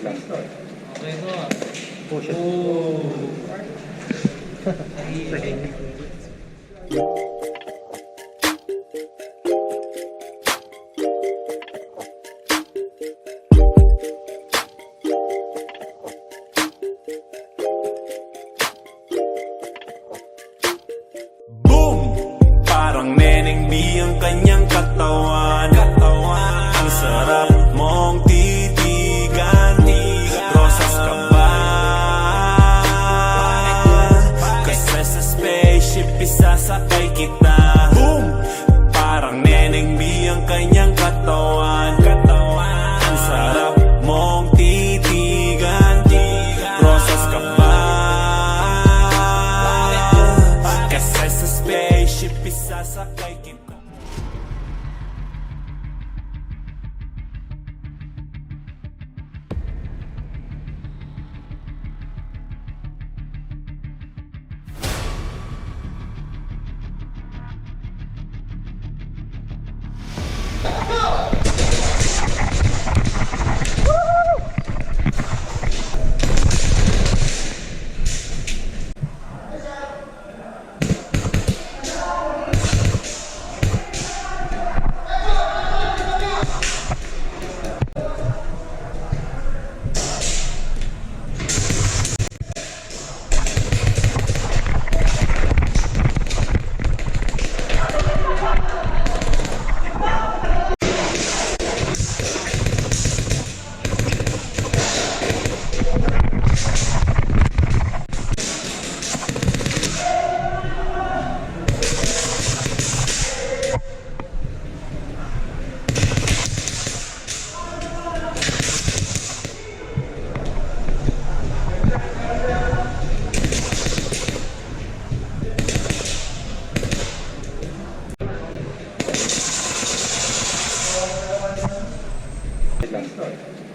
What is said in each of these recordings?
Okay to ah. Push it. Boom! Parang neneng B ang kanyang katawan. Ang sarap mong titigan. Rosas ka ba? Kasi sa spaceship isasakay kita. Boom! Parang neneng B ang kanyang katawan. Ang sarap mong titigan. Rosas ka ba? Kasi sa spaceship isasakay kita.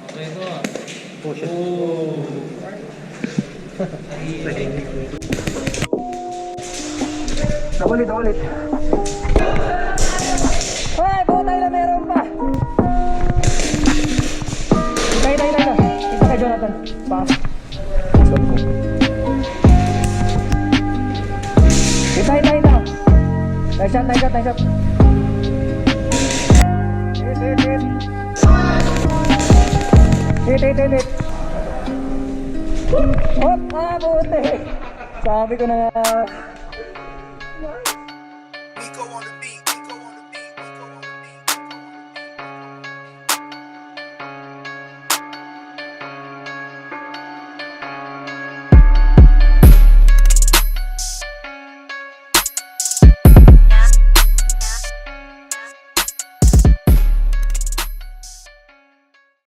Okay to ah. Push it. Ulit. Ay, puta na meron pa. Tayo. Isa kay Jonathan. Pa. Tayo. Nice shot. Hit. Hop, buti. Sabi ko na nga.